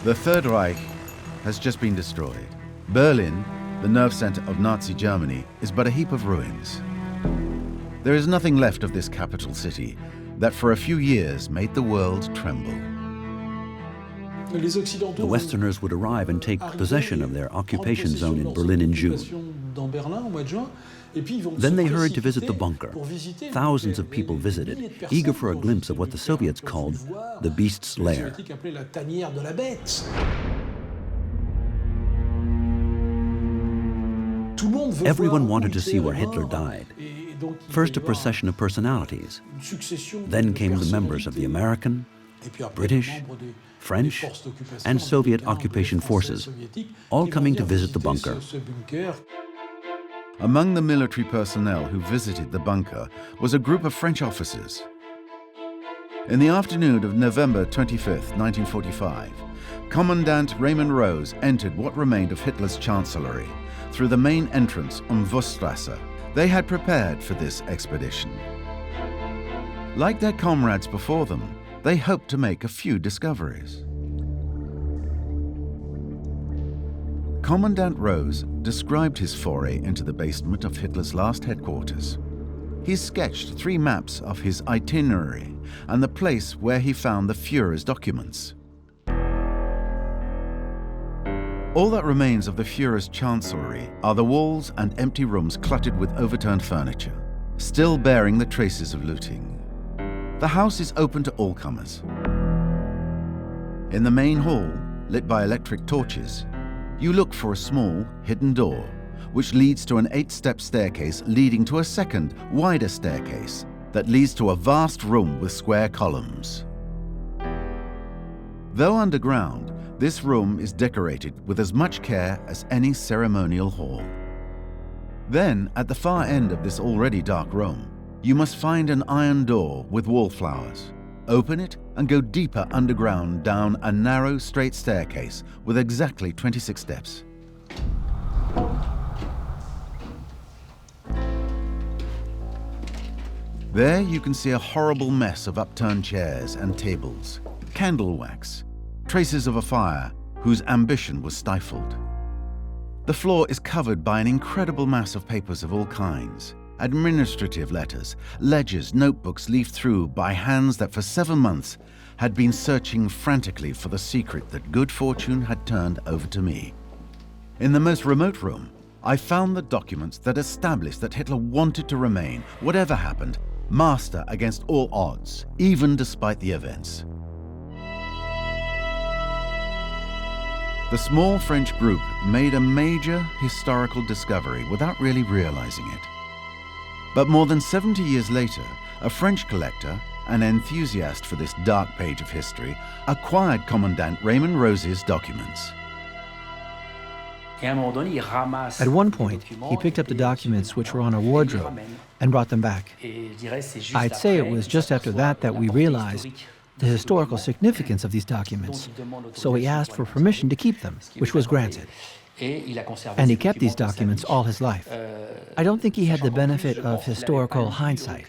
The Third Reich has just been destroyed. Berlin, the nerve center of Nazi Germany, is but a heap of ruins. There is nothing left of this capital city that for a few years made the world tremble. The Westerners would arrive and take possession of their occupation zone in Berlin in June. Then they hurried to visit the bunker. Thousands of people visited, eager for a glimpse of what the Soviets called the beast's lair. Everyone wanted to see where Hitler died. First, a procession of personalities. Then came the members of the American, British, French, and Soviet occupation forces, all coming to visit the bunker. Among the military personnel who visited the bunker was a group of French officers. In the afternoon of November 25, 1945, Commandant Raymond Rose entered what remained of Hitler's Chancellery through the main entrance on Wurststrasse. They had prepared for this expedition. Like their comrades before them, they hoped to make a few discoveries. Commandant Rose described his foray into the basement of Hitler's last headquarters. He sketched 3 maps of his itinerary and the place where he found the Führer's documents. All that remains of the Führer's Chancellery are the walls and empty rooms cluttered with overturned furniture, still bearing the traces of looting. The house is open to all comers. In the main hall, lit by electric torches, you look for a small, hidden door, which leads to an 8-step staircase leading to a second, wider staircase that leads to a vast room with square columns. Though underground, this room is decorated with as much care as any ceremonial hall. Then, at the far end of this already dark room, you must find an iron door with wallflowers. Open it and go deeper underground down a narrow, straight staircase with exactly 26 steps. There you can see a horrible mess of upturned chairs and tables, candle wax, traces of a fire whose ambition was stifled. The floor is covered by an incredible mass of papers of all kinds. Administrative letters, ledgers, notebooks leafed through by hands that for 7 months had been searching frantically for the secret that good fortune had turned over to me. In the most remote room, I found the documents that established that Hitler wanted to remain, whatever happened, master against all odds, even despite the events. The small French group made a major historical discovery without really realizing it. But more than 70 years later, a French collector, an enthusiast for this dark page of history, acquired Commandant Raymond Rose's documents. At one point, he picked up the documents which were on a wardrobe and brought them back. I'd say it was just after that we realized the historical significance of these documents, so he asked for permission to keep them, which was granted. And he kept these documents all his life. I don't think he had the benefit of historical hindsight.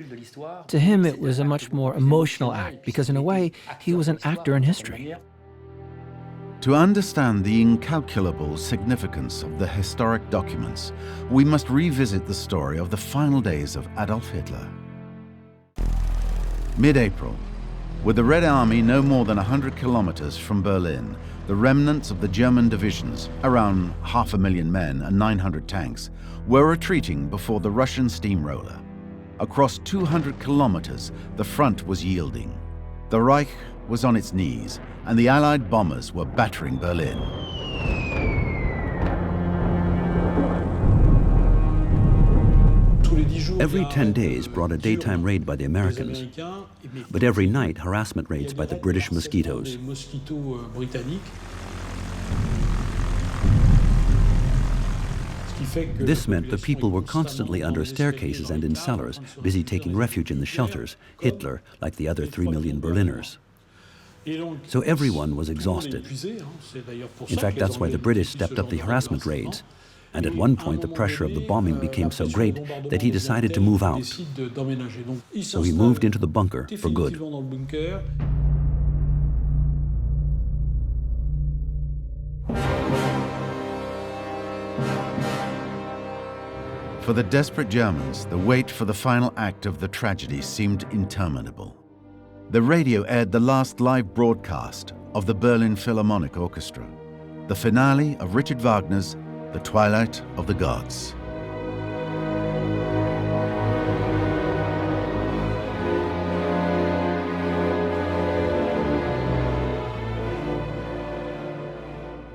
To him, it was a much more emotional act, because in a way, he was an actor in history. To understand the incalculable significance of the historic documents, we must revisit the story of the final days of Adolf Hitler. Mid-April, with the Red Army no more than 100 kilometers from Berlin, the remnants of the German divisions, around 500,000 men and 900 tanks, were retreating before the Russian steamroller. Across 200 kilometers, the front was yielding. The Reich was on its knees, and the Allied bombers were battering Berlin. Every 10 days brought a daytime raid by the Americans, but every night harassment raids by the British mosquitoes. This meant the people were constantly under staircases and in cellars, busy taking refuge in the shelters, Hitler like the other 3 million Berliners. So everyone was exhausted. In fact, that's why the British stepped up the harassment raids. And at one point, the pressure of the bombing became so great that he decided to move out. So he moved into the bunker for good. For the desperate Germans, the wait for the final act of the tragedy seemed interminable. The radio aired the last live broadcast of the Berlin Philharmonic Orchestra, the finale of Richard Wagner's The Twilight of the Gods.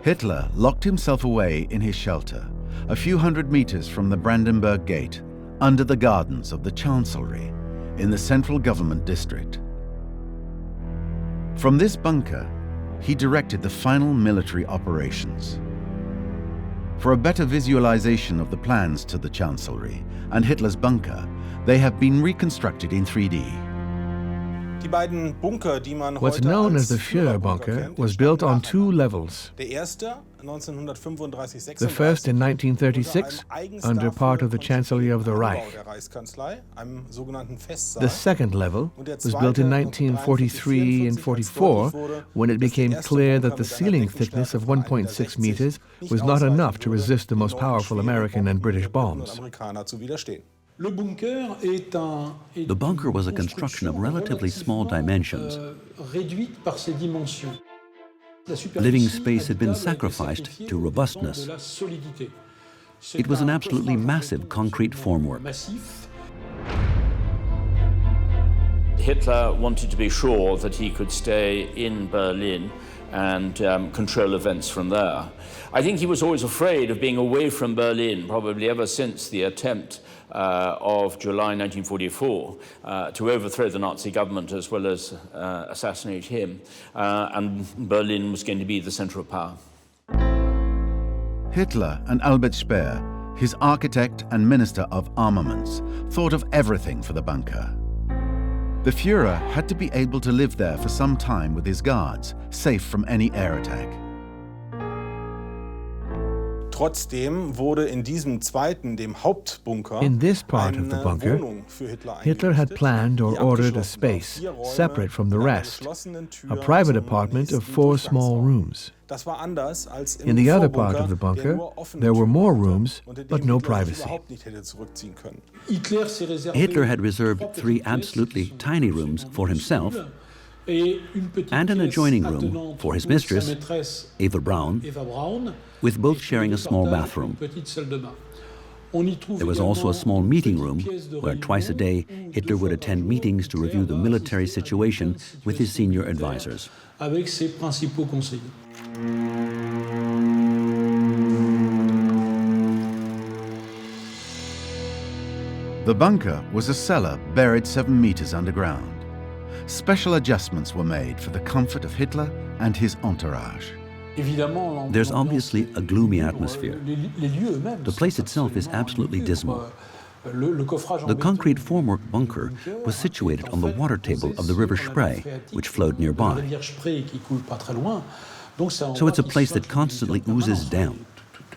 Hitler locked himself away in his shelter, a few hundred meters from the Brandenburg Gate, under the gardens of the Chancellery, in the central government district. From this bunker, he directed the final military operations. For a better visualization of the plans to the Chancellery and Hitler's bunker, they have been reconstructed in 3D. What's known as the Führerbunker was built on two levels. The first in 1936, under part of the Chancellery of the Reich. The second level was built in 1943 and 44, when it became clear that the ceiling thickness of 1.6 meters was not enough to resist the most powerful American and British bombs. The bunker was a construction of relatively small dimensions. Living space had been sacrificed to robustness. It was an absolutely massive concrete formwork. Hitler wanted to be sure that he could stay in Berlin and control events from there. I think he was always afraid of being away from Berlin, probably ever since the attempt of July 1944 to overthrow the Nazi government as well as assassinate him, and Berlin was going to be the center of power. Hitler and Albert Speer, his architect and minister of armaments, thought of everything for the bunker. The Führer had to be able to live there for some time with his guards, safe from any air attack. In this part of the bunker, Hitler had planned or ordered a space separate from the rest, a private apartment of 4 small rooms. In the other part of the bunker, there were more rooms, but no privacy. Hitler had reserved 3 absolutely tiny rooms for himself and an adjoining room for his mistress, Eva Braun, with both sharing a small bathroom. There was also a small meeting room where twice a day Hitler would attend meetings to review the military situation with his senior advisors. The bunker was a cellar buried 7 meters underground. Special adjustments were made for the comfort of Hitler and his entourage. There's obviously a gloomy atmosphere. The place itself is absolutely dismal. The concrete formwork bunker was situated on the water table of the river Spree, which flowed nearby. So it's a place that constantly oozes damp.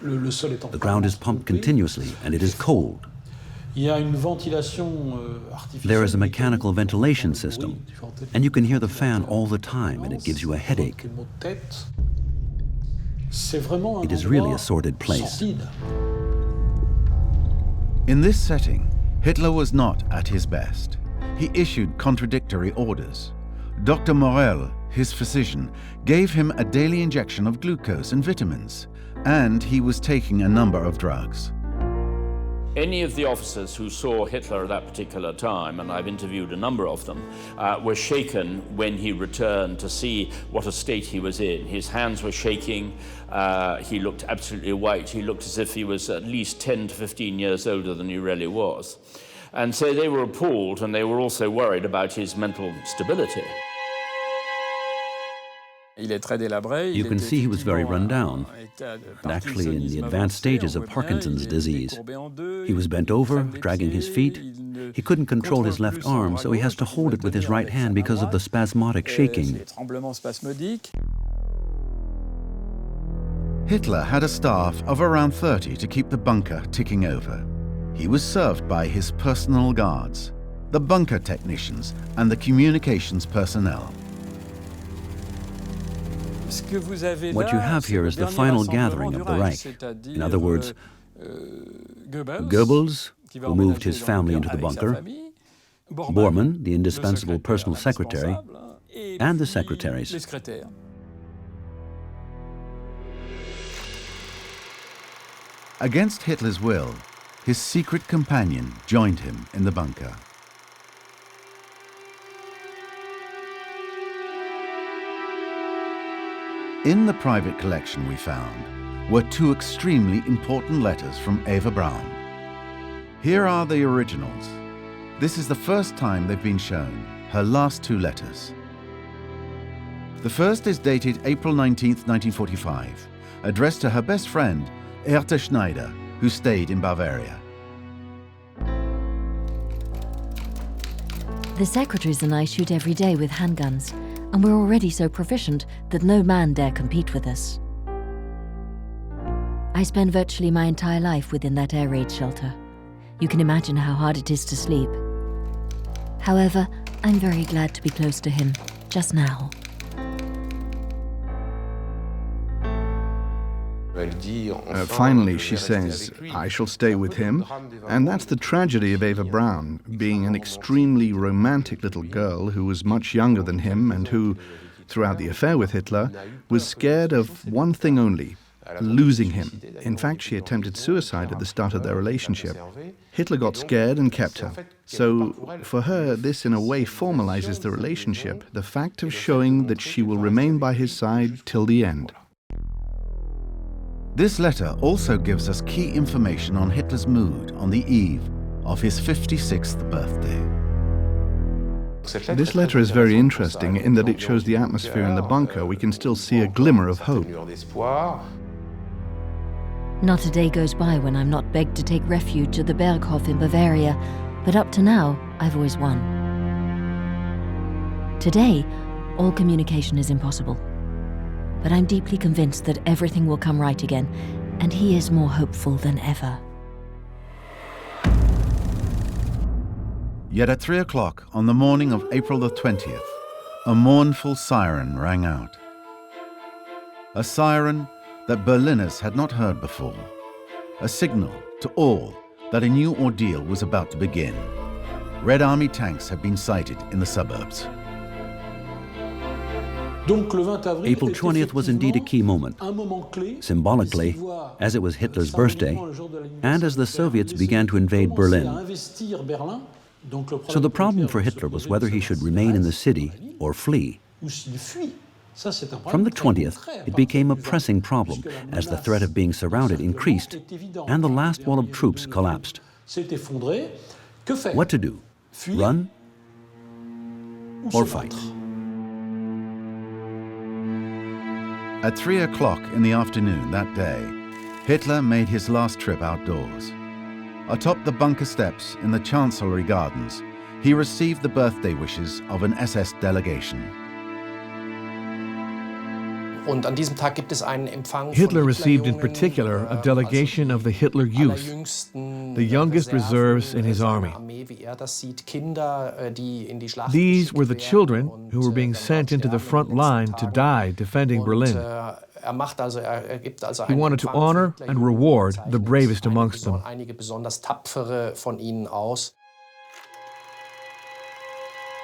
The ground is pumped continuously and it is cold. There is a mechanical ventilation system, and you can hear the fan all the time, and it gives you a headache. It is really a sordid place. In this setting, Hitler was not at his best. He issued contradictory orders. Dr. Morel, his physician, gave him a daily injection of glucose and vitamins, and he was taking a number of drugs. Any of the officers who saw Hitler at that particular time, and I've interviewed a number of them, were shaken when he returned to see what a state he was in. His hands were shaking, he looked absolutely white, he looked as if he was at least 10 to 15 years older than he really was. And so they were appalled, and they were also worried about his mental stability. You can see he was very run down, and actually in the advanced stages of Parkinson's disease. He was bent over, dragging his feet. He couldn't control his left arm, so he has to hold it with his right hand because of the spasmodic shaking. Hitler had a staff of around 30 to keep the bunker ticking over. He was served by his personal guards, the bunker technicians, and the communications personnel. What you have here is the final gathering of the Reich. In other words, Goebbels, who moved his family into the bunker, Bormann, the indispensable personal secretary, and the secretaries. Against Hitler's will, his secret companion joined him in the bunker. In the private collection we found were two extremely important letters from Eva Braun. Here are the originals. This is the first time they've been shown, her last two letters. The first is dated April 19th, 1945, addressed to her best friend, Erta Schneider, who stayed in Bavaria. The secretaries and I shoot every day with handguns, and we're already so proficient that no man dare compete with us. I spend virtually my entire life within that air raid shelter. You can imagine how hard it is to sleep. However, I'm very glad to be close to him, just now. Finally, she says, I shall stay with him. And that's the tragedy of Eva Braun, being an extremely romantic little girl who was much younger than him and who, throughout the affair with Hitler, was scared of one thing only, losing him. In fact, she attempted suicide at the start of their relationship. Hitler got scared and kept her. So, for her, this in a way formalizes the relationship, the fact of showing that she will remain by his side till the end. This letter also gives us key information on Hitler's mood on the eve of his 56th birthday. This letter is very interesting in that it shows the atmosphere in the bunker. We can still see a glimmer of hope. Not a day goes by when I'm not begged to take refuge at the Berghof in Bavaria, but up to now, I've always won. Today, all communication is impossible. But I'm deeply convinced that everything will come right again, and he is more hopeful than ever. Yet at 3 o'clock on the morning of April the 20th, a mournful siren rang out. A siren that Berliners had not heard before. A signal to all that a new ordeal was about to begin. Red Army tanks had been sighted in the suburbs. April 20th was indeed a key moment, symbolically, as it was Hitler's birthday, and as the Soviets began to invade Berlin. So the problem for Hitler was whether he should remain in the city or flee. From the 20th, it became a pressing problem as the threat of being surrounded increased and the last wall of troops collapsed. What to do? Run or fight? At 3 o'clock in the afternoon that day, Hitler made his last trip outdoors. Atop the bunker steps in the Chancellery gardens, he received the birthday wishes of an SS delegation. Hitler received in particular a delegation of the Hitler Youth, the youngest reserves in his army. These were the children who were being sent into the front line to die defending Berlin. He wanted to honor and reward the bravest amongst them.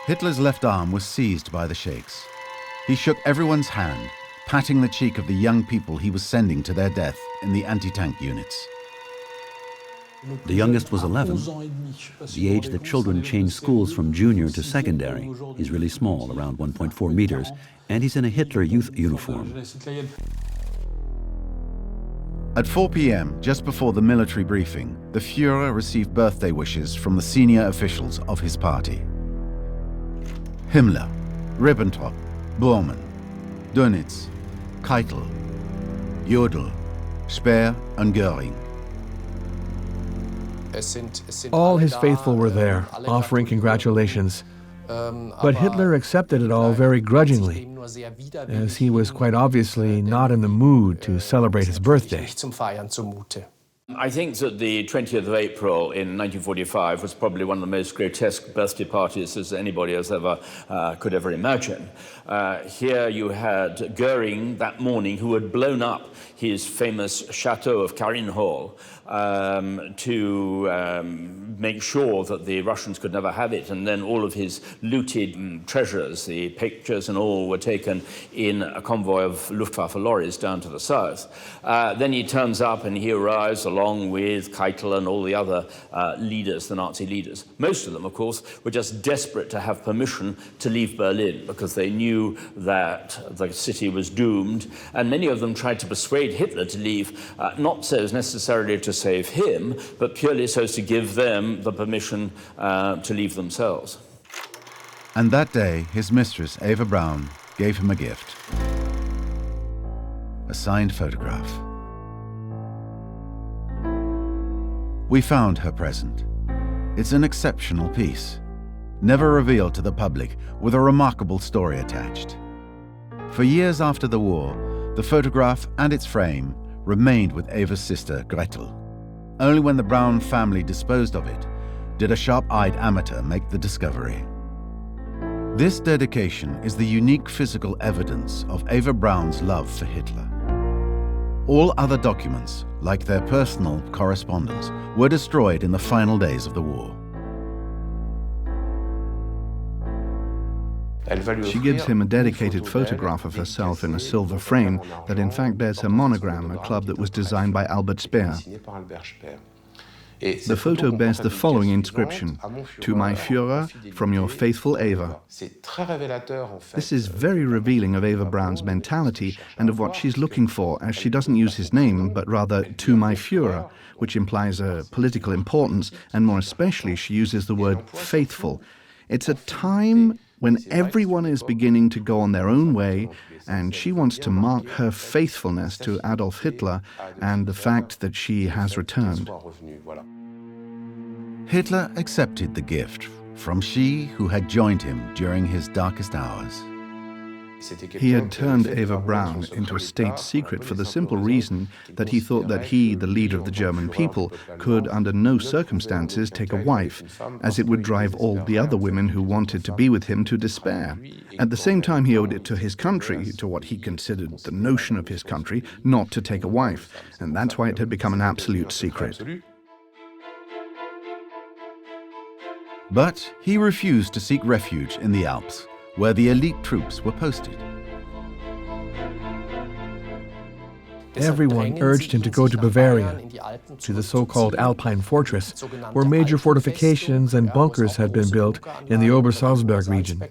Hitler's left arm was seized by the sheikhs. He shook everyone's hand, patting the cheek of the young people he was sending to their death in the anti-tank units. The youngest was 11, the age that children change schools from junior to secondary. He's really small, around 1.4 meters, and he's in a Hitler Youth uniform. At 4 p.m., just before the military briefing, the Führer received birthday wishes from the senior officials of his party. Himmler, Ribbentrop, Bormann, Dönitz, Keitel, Jodl, Speer and Göring. All his faithful were there, offering congratulations. But Hitler accepted it all very grudgingly, as he was quite obviously not in the mood to celebrate his birthday. I think that the 20th of April in 1945 was probably one of the most grotesque birthday parties as anybody could ever imagine. Here you had Goering that morning, who had blown up his famous chateau of Karinhal to make sure that the Russians could never have it, and then all of his looted treasures, the pictures and all, were taken in a convoy of Luftwaffe lorries down to the south. Then he turns up and he arrives along with Keitel and all the other leaders, the Nazi leaders. Most of them, of course, were just desperate to have permission to leave Berlin because they knew that the city was doomed, and many of them tried to persuade Hitler to leave, not so as necessarily to save him, but purely so as to give them the permission to leave themselves. And that day, his mistress, Eva Braun, gave him a gift. A signed photograph. We found her present. It's an exceptional piece, never revealed to the public, with a remarkable story attached. For years after the war, the photograph and its frame remained with Eva's sister, Gretel. Only when the Braun family disposed of it did a sharp-eyed amateur make the discovery. This dedication is the unique physical evidence of Eva Braun's love for Hitler. All other documents, like their personal correspondence, were destroyed in the final days of the war. She gives him a dedicated photograph of herself in a silver frame that in fact bears her monogram, a club that was designed by Albert Speer. The photo bears the following inscription: "To my Führer, from your faithful Eva." This is very revealing of Eva Braun's mentality and of what she's looking for, as she doesn't use his name, but rather "to my Führer," which implies a political importance, and more especially she uses the word faithful. It's a time when everyone is beginning to go on their own way, and she wants to mark her faithfulness to Adolf Hitler and the fact that she has returned. Hitler accepted the gift from she who had joined him during his darkest hours. He had turned Eva Braun into a state secret for the simple reason that he thought that he, the leader of the German people, could under no circumstances take a wife, as it would drive all the other women who wanted to be with him to despair. At the same time, he owed it to his country, to what he considered the notion of his country, not to take a wife, and that's why it had become an absolute secret. But he refused to seek refuge in the Alps, where the elite troops were posted. Everyone urged him to go to Bavaria, to the so-called Alpine fortress, where major fortifications and bunkers had been built in the Obersalzberg region.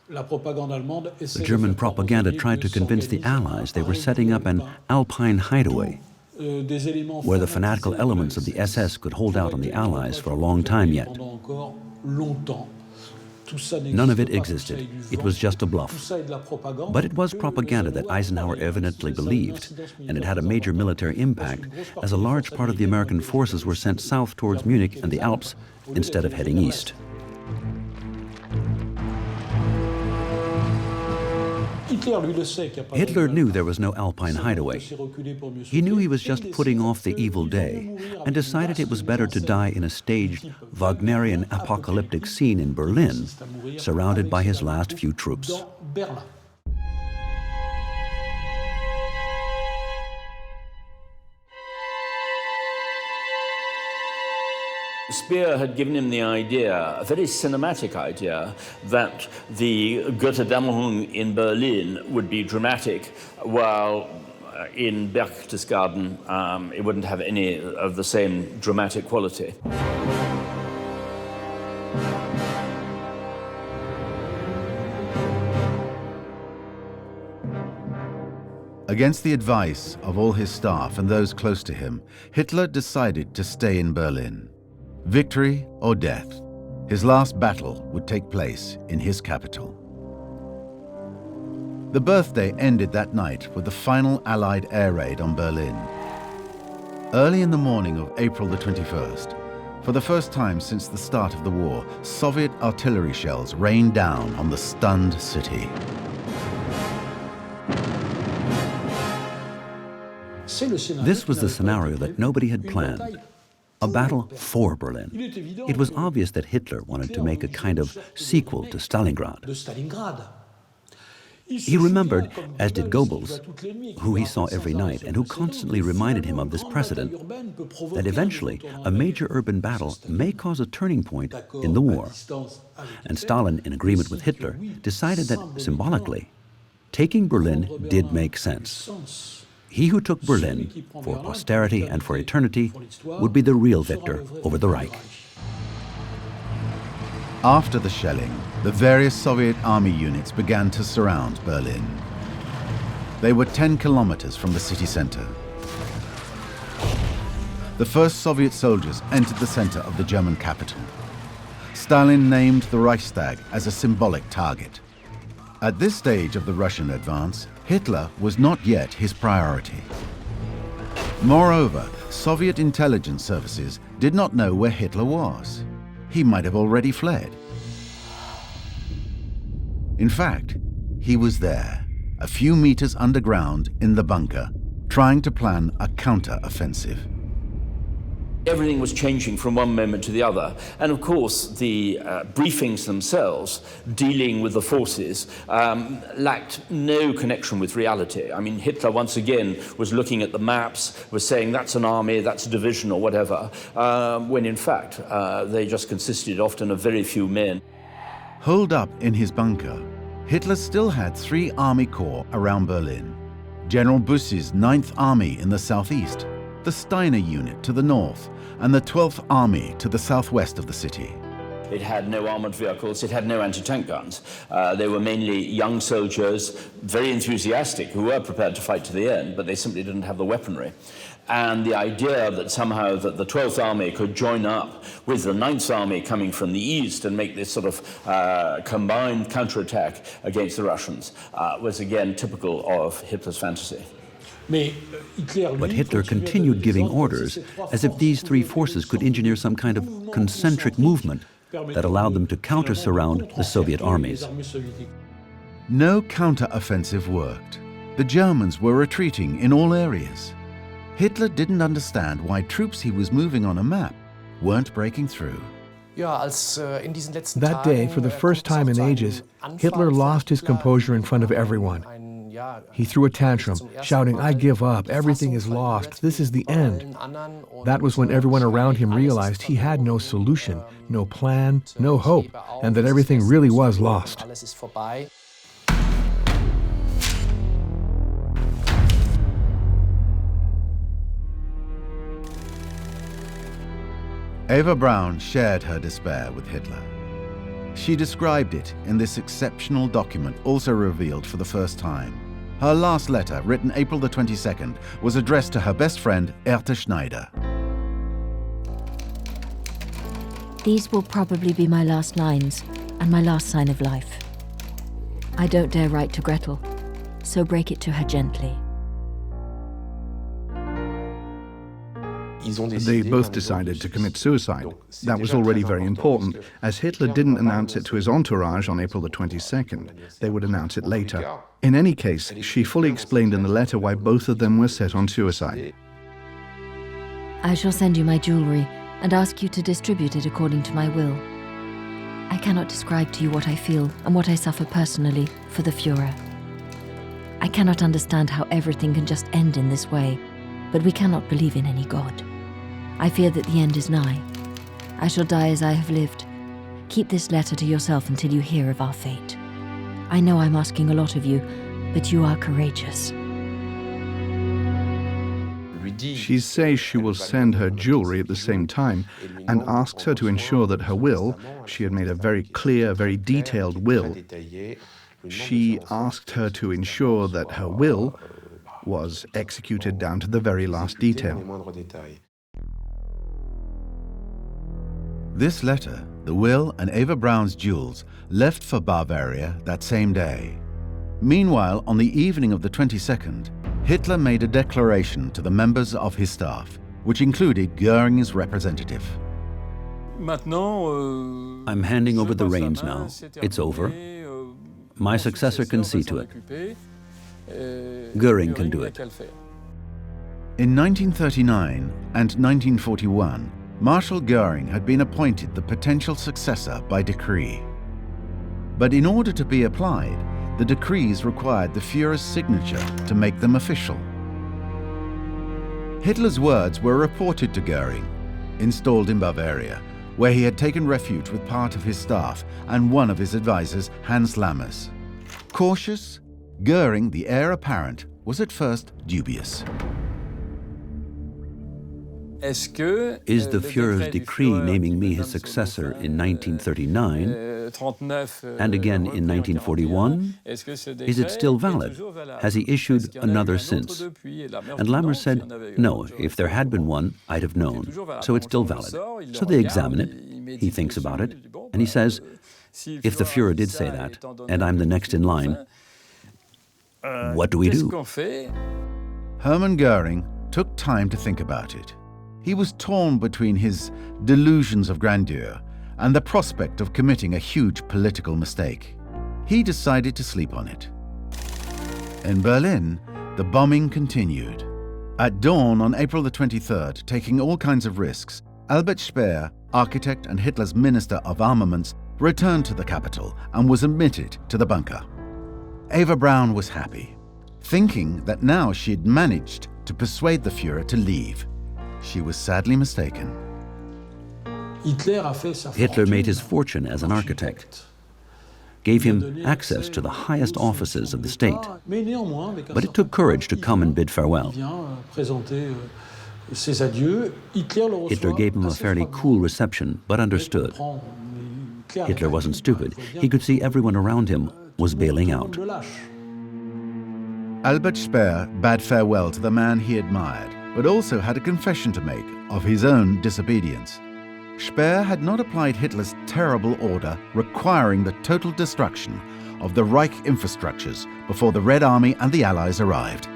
The German propaganda tried to convince the Allies they were setting up an Alpine hideaway, where the fanatical elements of the SS could hold out on the Allies for a long time yet. None of it existed. It was just a bluff. But it was propaganda that Eisenhower evidently believed, and it had a major military impact, as a large part of the American forces were sent south towards Munich and the Alps instead of heading east. Hitler knew there was no Alpine hideaway. He knew he was just putting off the evil day and decided it was better to die in a staged Wagnerian apocalyptic scene in Berlin, surrounded by his last few troops. Speer had given him the idea, a very cinematic idea, that the Götterdämmerung in Berlin would be dramatic, while in Berchtesgaden it wouldn't have any of the same dramatic quality. Against the advice of all his staff and those close to him, Hitler decided to stay in Berlin. Victory or death, his last battle would take place in his capital. The birthday ended that night with the final Allied air raid on Berlin. Early in the morning of April the 21st, for the first time since the start of the war, Soviet artillery shells rained down on the stunned city. This was the scenario that nobody had planned. A battle for Berlin. It was obvious that Hitler wanted to make a kind of sequel to Stalingrad. He remembered, as did Goebbels, who he saw every night and who constantly reminded him of this precedent, that eventually a major urban battle may cause a turning point in the war. And Stalin, in agreement with Hitler, decided that, symbolically, taking Berlin did make sense. He who took Berlin, for posterity and for eternity, would be the real victor over the Reich. After the shelling, the various Soviet army units began to surround Berlin. They were 10 kilometers from the city center. The first Soviet soldiers entered the center of the German capital. Stalin named the Reichstag as a symbolic target. At this stage of the Russian advance, Hitler was not yet his priority. Moreover, Soviet intelligence services did not know where Hitler was. He might have already fled. In fact, he was there, a few meters underground in the bunker, trying to plan a counter-offensive. Everything was changing from one moment to the other. And of course, the briefings themselves, dealing with the forces, lacked no connection with reality. I mean, Hitler, once again, was looking at the maps, was saying that's an army, that's a division, or whatever, when in fact, they just consisted often of very few men. Holed up in his bunker, Hitler still had 3 army corps around Berlin. General Bussy's 9th Army in the southeast, the Steiner unit to the north, and the 12th Army to the southwest of the city. It had no armored vehicles, it had no anti-tank guns. They were mainly young soldiers, very enthusiastic, who were prepared to fight to the end, but they simply didn't have the weaponry. And the idea that somehow that the 12th Army could join up with the 9th Army coming from the east and make this sort of combined counterattack against the Russians was again typical of Hitler's fantasy. But Hitler continued giving orders as if these 3 forces could engineer some kind of concentric movement that allowed them to counter-surround the Soviet armies. No counter-offensive worked. The Germans were retreating in all areas. Hitler didn't understand why troops he was moving on a map weren't breaking through. That day, for the first time in ages, Hitler lost his composure in front of everyone. He threw a tantrum, shouting, "I give up, everything is lost, this is the end." That was when everyone around him realized he had no solution, no plan, no hope, and that everything really was lost. Eva Braun shared her despair with Hitler. She described it in this exceptional document, also revealed for the first time. Her last letter, written April the 22nd, was addressed to her best friend, Erta Schneider. These will probably be my last lines and my last sign of life. I don't dare write to Gretel, so break it to her gently. They both decided to commit suicide. That was already very important, as Hitler didn't announce it to his entourage on April the 22nd. They would announce it later. In any case, she fully explained in the letter why both of them were set on suicide. I shall send you my jewelry and ask you to distribute it according to my will. I cannot describe to you what I feel and what I suffer personally for the Führer. I cannot understand how everything can just end in this way, but we cannot believe in any God. I fear that the end is nigh. I shall die as I have lived. Keep this letter to yourself until you hear of our fate. I know I'm asking a lot of you, but you are courageous. She says she will send her jewelry at the same time and asks her to ensure that her will, she had made a very clear, very detailed will, she asked her to ensure that her will was executed down to the very last detail. This letter, the will and Eva Braun's jewels, left for Bavaria that same day. Meanwhile, on the evening of the 22nd, Hitler made a declaration to the members of his staff, which included Göring's representative. I'm handing over the reins now. It's over. My successor can see to it. Göring can do it. In 1939 and 1941, Marshal Goering had been appointed the potential successor by decree. But in order to be applied, the decrees required the Führer's signature to make them official. Hitler's words were reported to Goering, installed in Bavaria, where he had taken refuge with part of his staff and one of his advisors, Hans Lammers. Cautious, Goering, the heir apparent, was at first dubious. Is the Führer's decree naming me his successor in 1939 and again in 1941, is it still valid? Has he issued another since? And Lammers said, no, if there had been one, I'd have known, so it's still valid. So they examine it, he thinks about it, and he says, if the Führer did say that, and I'm the next in line, what do we do? Hermann Goering took time to think about it. He was torn between his delusions of grandeur and the prospect of committing a huge political mistake. He decided to sleep on it. In Berlin, the bombing continued. At dawn on April the 23rd, taking all kinds of risks, Albert Speer, architect and Hitler's Minister of Armaments, returned to the capital and was admitted to the bunker. Eva Braun was happy, thinking that now she had managed to persuade the Führer to leave. She was sadly mistaken. Hitler made his fortune as an architect, gave him access to the highest offices of the state. But it took courage to come and bid farewell. Hitler gave him a fairly cool reception, but understood. Hitler wasn't stupid. He could see everyone around him was bailing out. Albert Speer bade farewell to the man he admired, but also had a confession to make of his own disobedience. Speer had not applied Hitler's terrible order requiring the total destruction of the Reich infrastructures before the Red Army and the Allies arrived.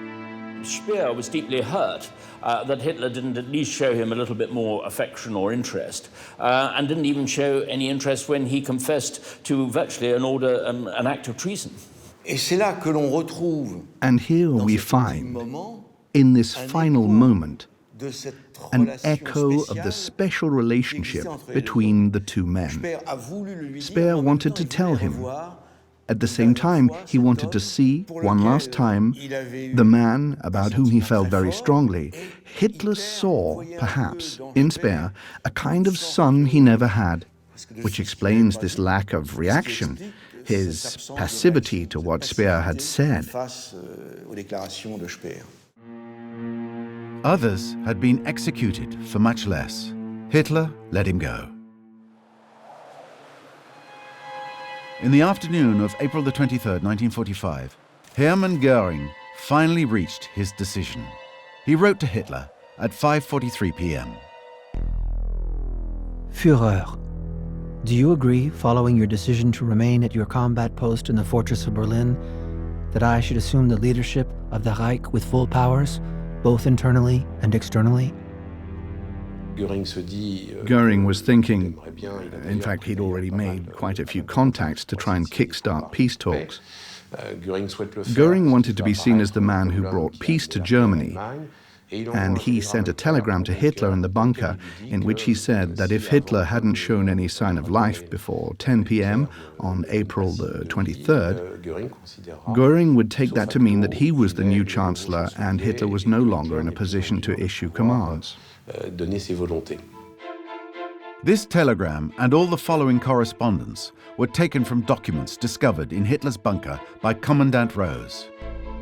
Speer was deeply hurt that Hitler didn't at least show him a little bit more affection or interest, and didn't even show any interest when he confessed to virtually an act of treason. And here we find, in this final moment, an echo of the special relationship between the two men. Speer wanted to tell him. At the same time, he wanted to see, one last time, the man about whom he felt very strongly. Hitler saw, perhaps, in Speer, a kind of son he never had, which explains this lack of reaction, his passivity to what Speer had said. Others had been executed for much less. Hitler let him go. In the afternoon of April the 23rd, 1945, Hermann Goering finally reached his decision. He wrote to Hitler at 5:43 p.m. Führer, do you agree, following your decision to remain at your combat post in the fortress of Berlin, that I should assume the leadership of the Reich with full powers, both internally and externally? Goering was thinking, in fact, he'd already made quite a few contacts to try and kickstart peace talks. Goering wanted to be seen as the man who brought peace to Germany, and he sent a telegram to Hitler in the bunker in which he said that if Hitler hadn't shown any sign of life before 10 p.m. on April the 23rd, Goering would take that to mean that he was the new Chancellor and Hitler was no longer in a position to issue commands. This telegram and all the following correspondence were taken from documents discovered in Hitler's bunker by Commandant Rose.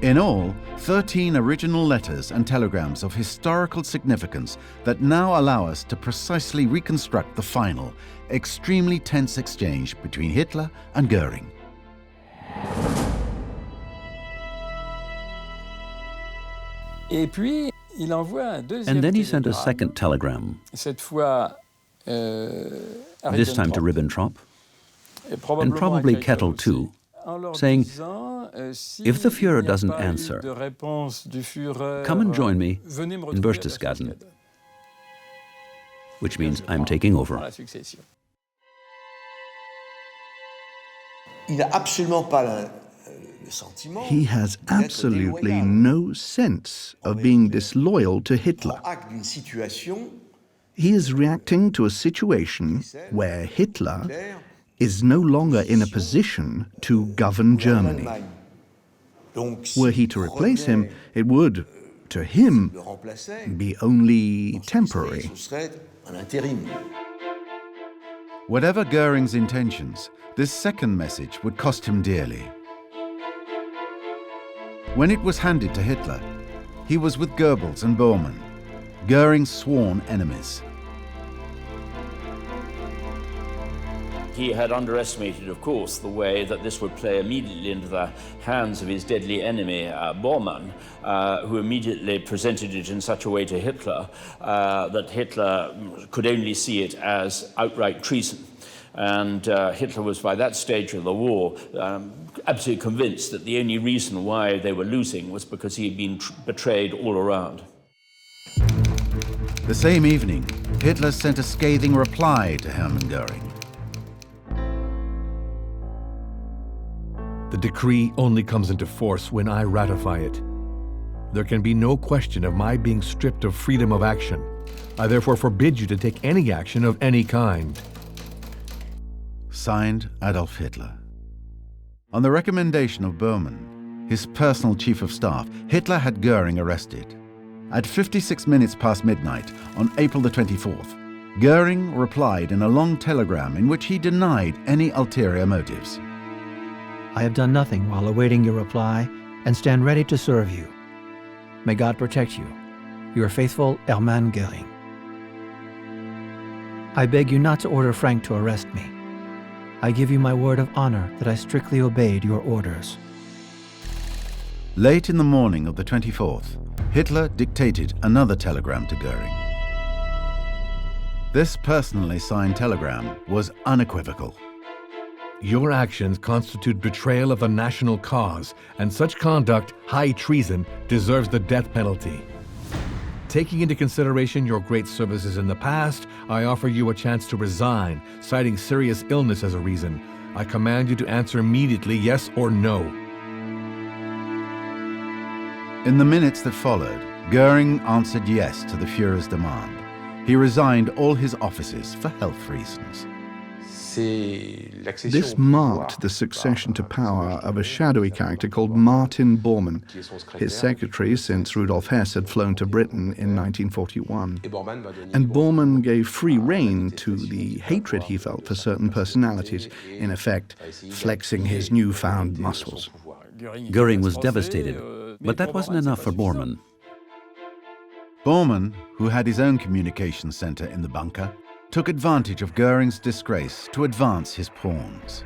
In all, 13 original letters and telegrams of historical significance that now allow us to precisely reconstruct the final, extremely tense exchange between Hitler and Goering. And then he sent a second telegram, this time to Ribbentrop, and probably Kettle too, saying, if the Führer doesn't answer, come and join me in Berchtesgaden, which means I'm taking over. He has absolutely no sense of being disloyal to Hitler. He is reacting to a situation where Hitler is no longer in a position to govern Germany. Were he to replace him, it would, to him, be only temporary. Whatever Goering's intentions, this second message would cost him dearly. When it was handed to Hitler, he was with Goebbels and Bormann, Goering's sworn enemies. He had underestimated, of course, the way that this would play immediately into the hands of his deadly enemy, Bormann, who immediately presented it in such a way to Hitler that Hitler could only see it as outright treason. And Hitler was, by that stage of the war, absolutely convinced that the only reason why they were losing was because he had been betrayed all around. The same evening, Hitler sent a scathing reply to Hermann Goering. The decree only comes into force when I ratify it. There can be no question of my being stripped of freedom of action. I therefore forbid you to take any action of any kind. Signed, Adolf Hitler. On the recommendation of Bormann, his personal chief of staff, Hitler had Goering arrested. At 56 minutes past midnight on April the 24th, Goering replied in a long telegram in which he denied any ulterior motives. I have done nothing while awaiting your reply and stand ready to serve you. May God protect you. Your faithful Hermann Goering. I beg you not to order Frank to arrest me. I give you my word of honor that I strictly obeyed your orders. Late in the morning of the 24th, Hitler dictated another telegram to Goering. This personally signed telegram was unequivocal. Your actions constitute betrayal of the national cause, and such conduct, high treason, deserves the death penalty. Taking into consideration your great services in the past, I offer you a chance to resign, citing serious illness as a reason. I command you to answer immediately yes or no. In the minutes that followed, Goering answered yes to the Führer's demand. He resigned all his offices for health reasons. This marked the succession to power of a shadowy character called Martin Bormann, his secretary since Rudolf Hess had flown to Britain in 1941. And Bormann gave free rein to the hatred he felt for certain personalities, in effect, flexing his newfound muscles. Goering was devastated, but that wasn't enough for Bormann. Bormann, who had his own communications center in the bunker, took advantage of Goering's disgrace to advance his pawns.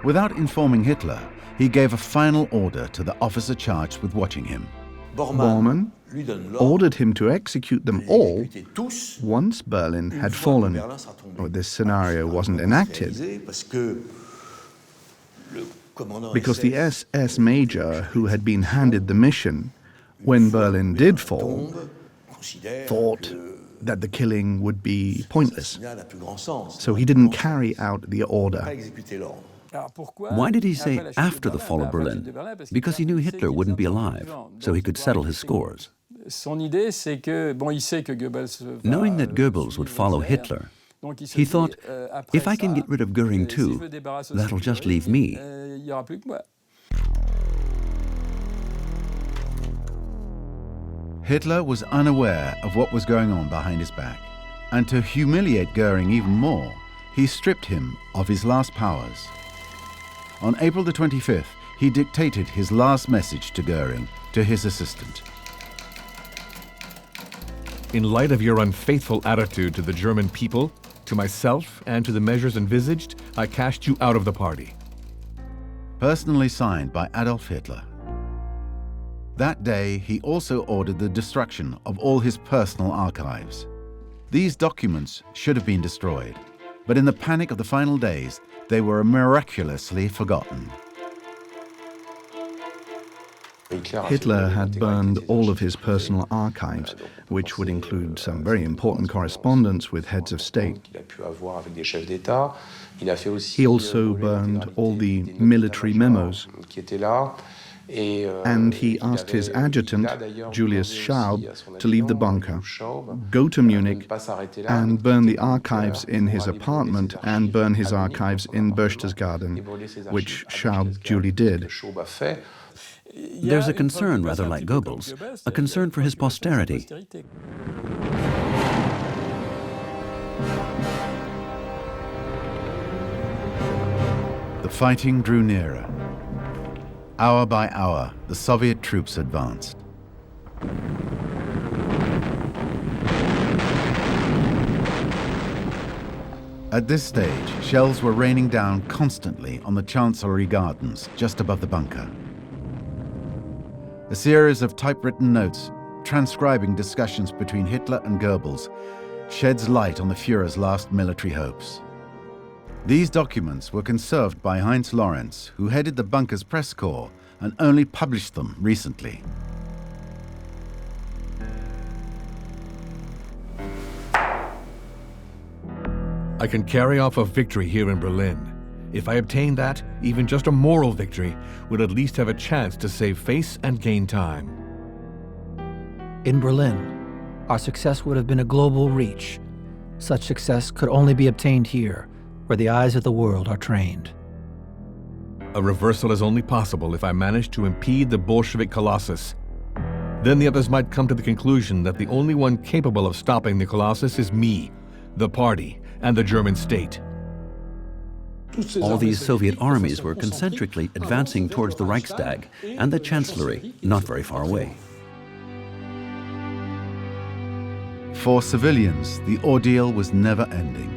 Without informing Hitler, he gave a final order to the officer charged with watching him. Bormann ordered him to execute them all once Berlin had fallen. This scenario wasn't enacted because the SS major who had been handed the mission when Berlin did fall thought that the killing would be pointless. So he didn't carry out the order. Why did he say after the fall of Berlin? Because he knew Hitler wouldn't be alive, so he could settle his scores. Knowing that Goebbels would follow Hitler, he thought, if I can get rid of Goering too, that'll just leave me. Hitler was unaware of what was going on behind his back, and to humiliate Goering even more, he stripped him of his last powers. On April the 25th, he dictated his last message to Goering to his assistant. In light of your unfaithful attitude to the German people, to myself, and to the measures envisaged, I cast you out of the party. Personally signed by Adolf Hitler. That day, he also ordered the destruction of all his personal archives. These documents should have been destroyed, but in the panic of the final days, they were miraculously forgotten. Hitler had burned all of his personal archives, which would include some very important correspondence with heads of state. He also burned all the military memos. And he asked his adjutant, Julius Schaub, to leave the bunker, go to Munich, and burn the archives in his apartment and burn his archives in Berchtesgaden, which Schaub duly did. There's a concern, rather like Goebbels, a concern for his posterity. The fighting drew nearer. Hour by hour, the Soviet troops advanced. At this stage, shells were raining down constantly on the Chancellery gardens just above the bunker. A series of typewritten notes transcribing discussions between Hitler and Goebbels sheds light on the Führer's last military hopes. These documents were conserved by Heinz Lorenz, who headed the bunker's press corps and only published them recently. I can carry off a victory here in Berlin. If I obtain that, even just a moral victory would at least have a chance to save face and gain time. In Berlin, our success would have been a global reach. Such success could only be obtained here, where the eyes of the world are trained. A reversal is only possible if I manage to impede the Bolshevik colossus. Then the others might come to the conclusion that the only one capable of stopping the colossus is me, the party, and the German state. All these Soviet armies were concentrically advancing towards the Reichstag and the Chancellery, not very far away. For civilians, the ordeal was never ending.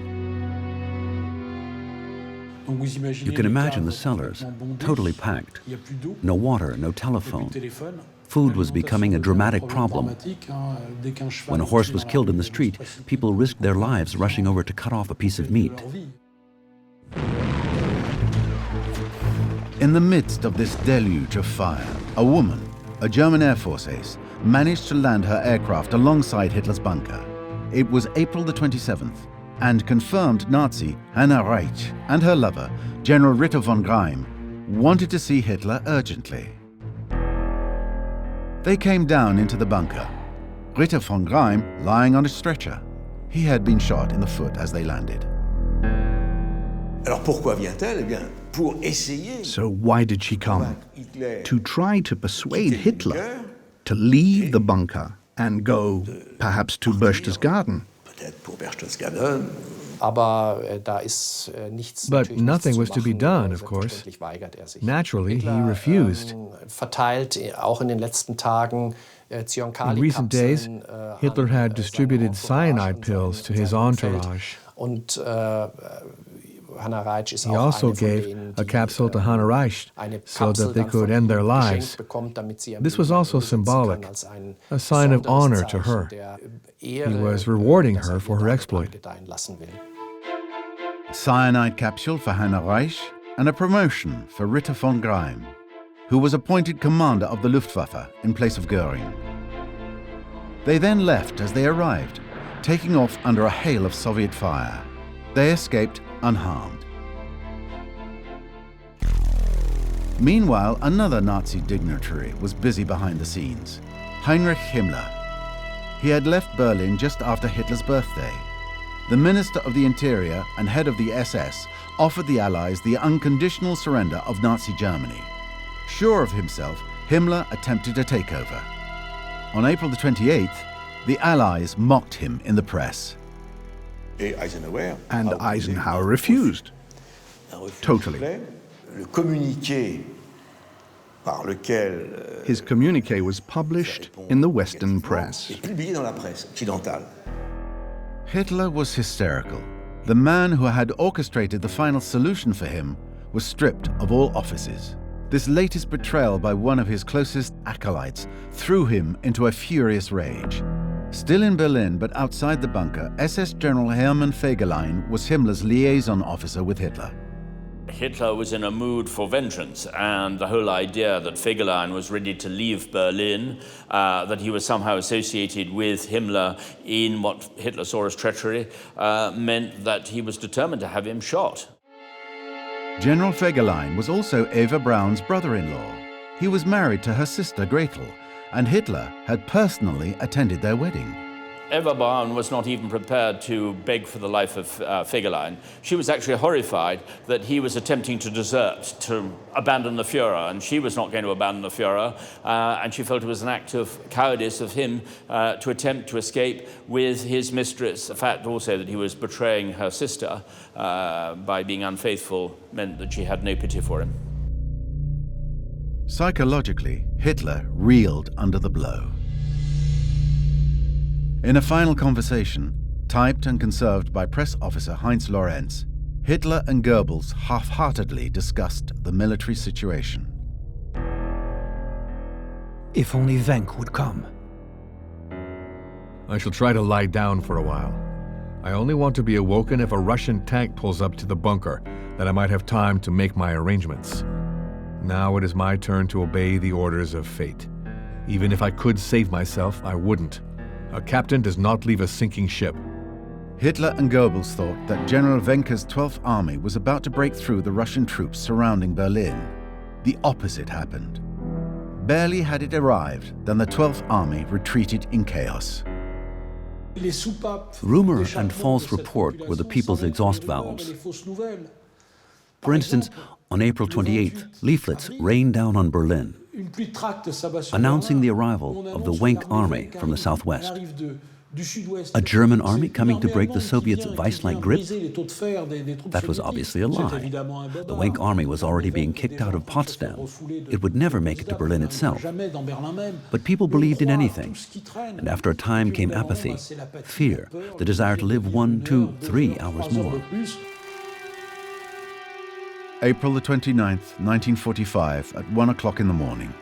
You can imagine the cellars, totally packed. No water, no telephone. Food was becoming a dramatic problem. When a horse was killed in the street, people risked their lives rushing over to cut off a piece of meat. In the midst of this deluge of fire, a woman, a German Air Force ace, managed to land her aircraft alongside Hitler's bunker. It was April the 27th, and confirmed Nazi Hannah Reich and her lover, General Ritter von Greim, wanted to see Hitler urgently. They came down into the bunker, Ritter von Greim lying on a stretcher. He had been shot in the foot as they landed. So why did she come? To try to persuade Hitler to leave the bunker and go, perhaps, to Berchtesgaden. But nothing was to be done, of course. Naturally, he refused. In recent days, Hitler had distributed cyanide pills to his entourage. He also gave a capsule to Hannah Reich so that they could end their lives. This was also symbolic, a sign of honor to her. He was rewarding her for her exploit. A cyanide capsule for Hannah Reich and a promotion for Ritter von Greim, who was appointed commander of the Luftwaffe in place of Göring. They then left as they arrived, taking off under a hail of Soviet fire. They escaped unharmed. Meanwhile, another Nazi dignitary was busy behind the scenes, Heinrich Himmler. He had left Berlin just after Hitler's birthday. The Minister of the Interior and head of the SS offered the Allies the unconditional surrender of Nazi Germany. Sure of himself, Himmler attempted a takeover. On April the 28th, the Allies mocked him in the press. And Eisenhower refused. Totally. His communiqué was published in the Western press. Hitler was hysterical. The man who had orchestrated the final solution for him was stripped of all offices. This latest betrayal by one of his closest acolytes threw him into a furious rage. Still in Berlin, but outside the bunker, SS General Hermann Fegelein was Himmler's liaison officer with Hitler. Hitler was in a mood for vengeance, and the whole idea that Fegelein was ready to leave Berlin, that he was somehow associated with Himmler in what Hitler saw as treachery, meant that he was determined to have him shot. General Fegelein was also Eva Braun's brother-in-law. He was married to her sister Gretel, and Hitler had personally attended their wedding. Eva Braun was not even prepared to beg for the life of Fegelein. She was actually horrified that he was attempting to desert, to abandon the Führer, and she was not going to abandon the Führer, and she felt it was an act of cowardice of him to attempt to escape with his mistress. The fact also that he was betraying her sister by being unfaithful meant that she had no pity for him. Psychologically, Hitler reeled under the blow. In a final conversation, typed and conserved by press officer Heinz Lorenz, Hitler and Goebbels half-heartedly discussed the military situation. If only Wenck would come. I shall try to lie down for a while. I only want to be awoken if a Russian tank pulls up to the bunker, that I might have time to make my arrangements. Now it is my turn to obey the orders of fate. Even if I could save myself, I wouldn't. A captain does not leave a sinking ship. Hitler and Goebbels thought that General Wenck's 12th Army was about to break through the Russian troops surrounding Berlin. The opposite happened. Barely had it arrived than the 12th Army retreated in chaos. Rumor and false report were the people's exhaust valves. For instance, on April 28th, leaflets rained down on Berlin, announcing the arrival of the Wenck army from the southwest. A German army coming to break the Soviets' vice-like grip? That was obviously a lie. The Wenck army was already being kicked out of Potsdam. It would never make it to Berlin itself. But people believed in anything. And after a time came apathy, fear, the desire to live 1, 2, 3 hours more. April the 29th, 1945, at 1 o'clock in the morning,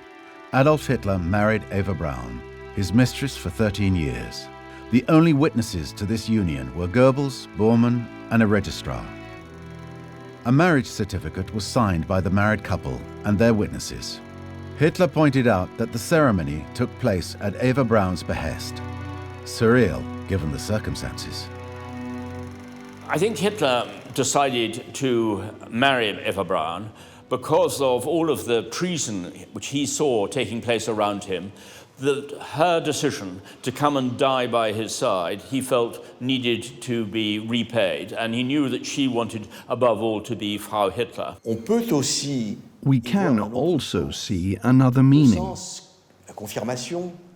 Adolf Hitler married Eva Braun, his mistress for 13 years. The only witnesses to this union were Goebbels, Bormann, and a registrar. A marriage certificate was signed by the married couple and their witnesses. Hitler pointed out that the ceremony took place at Eva Braun's behest. Surreal, given the circumstances. I think Hitler decided to marry Eva Braun because of all of the treason which he saw taking place around him, that her decision to come and die by his side, he felt needed to be repaid, and he knew that she wanted, above all, to be Frau Hitler. We can also see another meaning.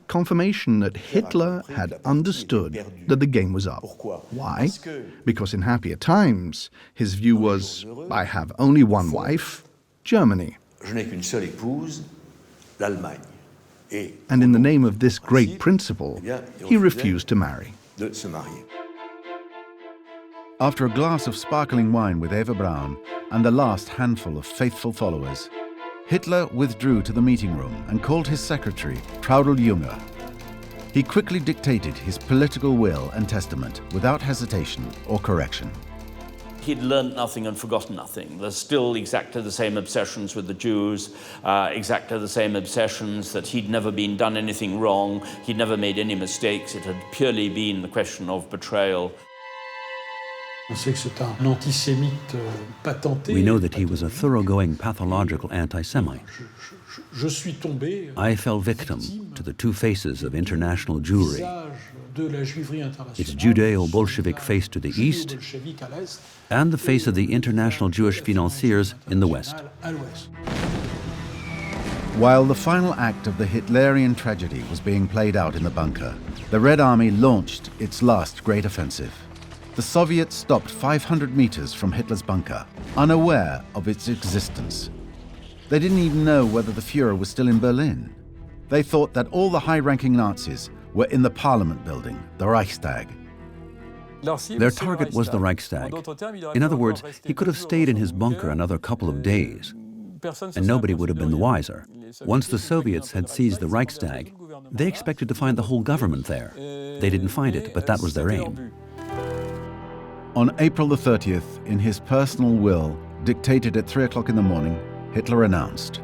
Confirmation that Hitler had understood that the game was up. Why? Because in happier times, his view was, I have only one wife, Germany. And in the name of this great principle, he refused to marry. After a glass of sparkling wine with Eva Braun and the last handful of faithful followers, Hitler withdrew to the meeting room and called his secretary, Traudl Junge. He quickly dictated his political will and testament without hesitation or correction. He'd learned nothing and forgotten nothing. There's still exactly the same obsessions with the Jews, exactly the same obsessions that he'd never done anything wrong, he'd never made any mistakes. It had purely been the question of betrayal. We know that he was a thoroughgoing pathological anti-Semite. I fell victim to the two faces of international Jewry. Its Judeo-Bolshevik face to the east and the face of the international Jewish financiers in the west. While the final act of the Hitlerian tragedy was being played out in the bunker, the Red Army launched its last great offensive. The Soviets stopped 500 meters from Hitler's bunker, unaware of its existence. They didn't even know whether the Führer was still in Berlin. They thought that all the high-ranking Nazis were in the Parliament building, the Reichstag. Their target was the Reichstag. In other words, he could have stayed in his bunker another couple of days, and nobody would have been the wiser. Once the Soviets had seized the Reichstag, they expected to find the whole government there. They didn't find it, but that was their aim. On April the 30th, in his personal will, dictated at 3 o'clock in the morning, Hitler announced,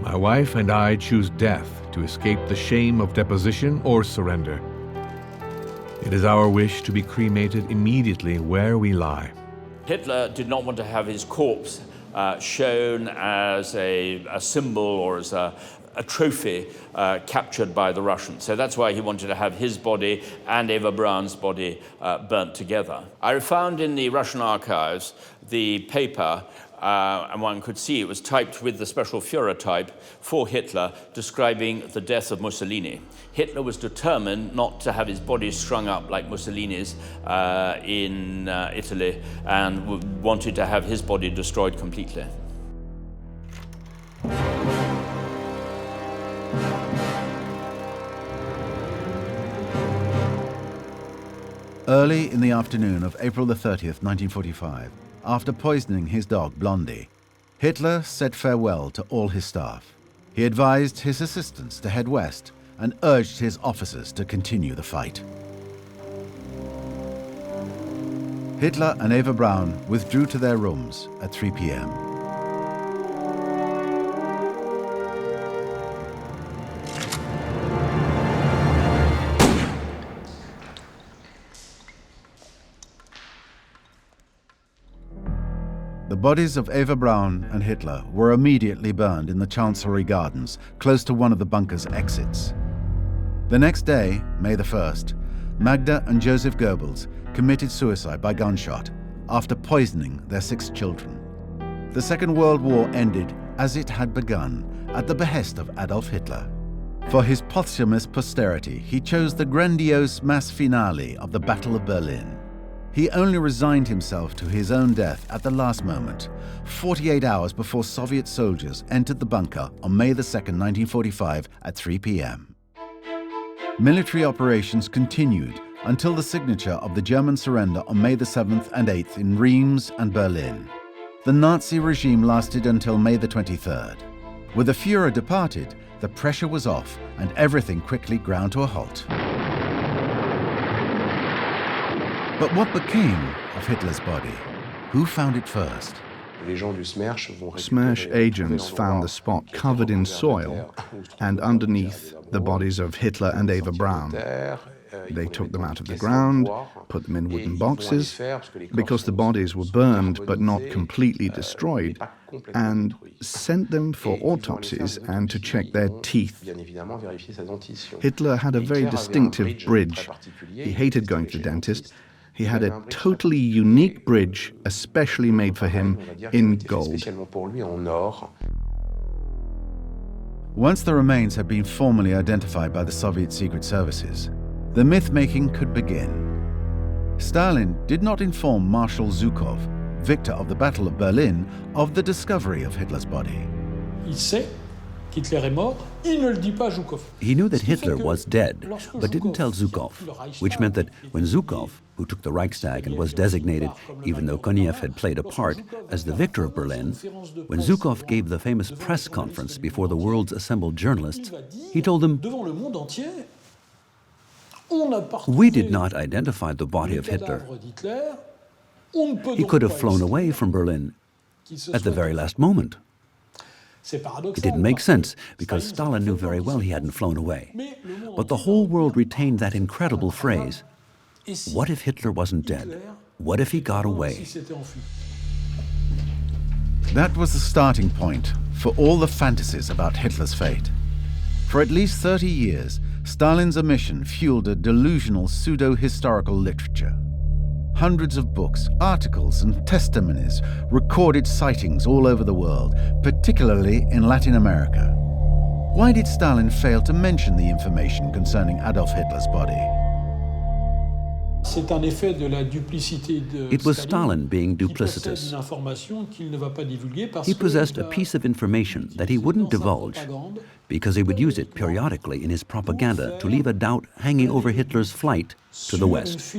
"My wife and I choose death to escape the shame of deposition or surrender. It is our wish to be cremated immediately where we lie." Hitler did not want to have his corpse shown as a symbol or as a trophy captured by the Russians. So that's why he wanted to have his body and Eva Braun's body burnt together. I found in the Russian archives the paper, and one could see it was typed with the special Führer type for Hitler, describing the death of Mussolini. Hitler was determined not to have his body strung up like Mussolini's in Italy, and wanted to have his body destroyed completely. Early in the afternoon of April the 30th, 1945, after poisoning his dog Blondie, Hitler said farewell to all his staff. He advised his assistants to head west and urged his officers to continue the fight. Hitler and Eva Braun withdrew to their rooms at 3 p.m. The bodies of Eva Braun and Hitler were immediately burned in the Chancellery gardens, close to one of the bunker's exits. The next day, May the 1st, Magda and Joseph Goebbels committed suicide by gunshot after poisoning their 6 children. The Second World War ended as it had begun, at the behest of Adolf Hitler. For his posthumous posterity, he chose the grandiose mass finale of the Battle of Berlin. He only resigned himself to his own death at the last moment, 48 hours before Soviet soldiers entered the bunker on May the 2nd, 1945 at 3 p.m. Military operations continued until the signature of the German surrender on May the 7th and 8th in Reims and Berlin. The Nazi regime lasted until May the 23rd. With the Führer departed, the pressure was off and everything quickly ground to a halt. But what became of Hitler's body? Who found it first? Smersh agents found the spot covered in soil and underneath the bodies of Hitler and Eva Braun. They took them out of the ground, put them in wooden boxes, because the bodies were burned but not completely destroyed, and sent them for autopsies and to check their teeth. Hitler had a very distinctive bridge. He hated going to the dentist. He had a totally unique bridge, especially made for him, in gold. Once the remains had been formally identified by the Soviet secret services, the myth-making could begin. Stalin did not inform Marshal Zhukov, victor of the Battle of Berlin, of the discovery of Hitler's body. He knew that Hitler was dead, but didn't tell Zhukov, which meant that when Zhukov, who took the Reichstag and was designated, even though Konev had played a part, as the victor of Berlin, when Zhukov gave the famous press conference before the world's assembled journalists, he told them, "We did not identify the body of Hitler. He could have flown away from Berlin at the very last moment." It didn't make sense, because Stalin knew very well he hadn't flown away. But the whole world retained that incredible phrase, what if Hitler wasn't dead? What if he got away? That was the starting point for all the fantasies about Hitler's fate. For at least 30 years, Stalin's omission fueled a delusional pseudo-historical literature. Hundreds of books, articles, and testimonies recorded sightings all over the world, particularly in Latin America. Why did Stalin fail to mention the information concerning Adolf Hitler's body? It was Stalin being duplicitous. He possessed a piece of information that he wouldn't divulge because he would use it periodically in his propaganda to leave a doubt hanging over Hitler's flight to the West.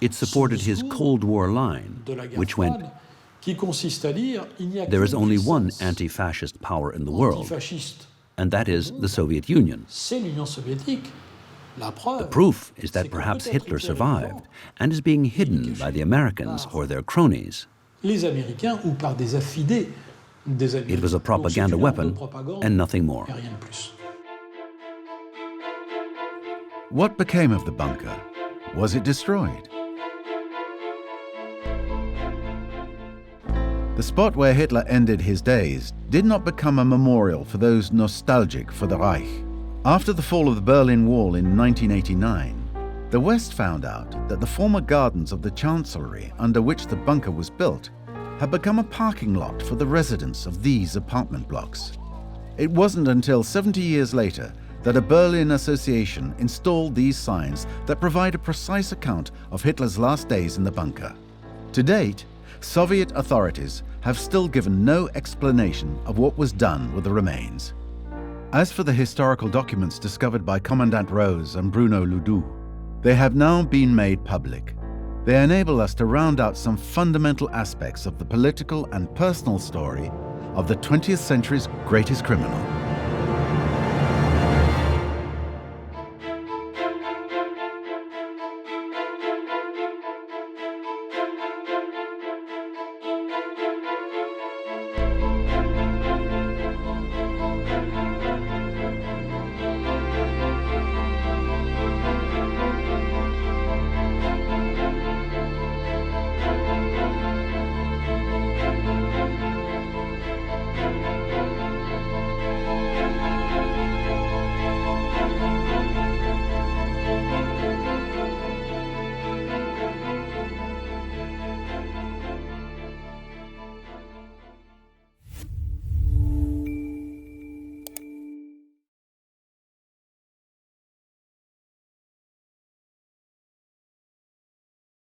It supported his Cold War line, which went, there is only one anti-fascist power in the world, and that is the Soviet Union. The proof is that perhaps Hitler survived and is being hidden by the Americans or their cronies. It was a propaganda weapon and nothing more. What became of the bunker? Was it destroyed? The spot where Hitler ended his days did not become a memorial for those nostalgic for the Reich. After the fall of the Berlin Wall in 1989, the West found out that the former gardens of the Chancellery under which the bunker was built had become a parking lot for the residents of these apartment blocks. It wasn't until 70 years later that a Berlin association installed these signs that provide a precise account of Hitler's last days in the bunker. To date, Soviet authorities have still given no explanation of what was done with the remains. As for the historical documents discovered by Commandant Rose and Bruno Ludu, they have now been made public. They enable us to round out some fundamental aspects of the political and personal story of the 20th century's greatest criminal.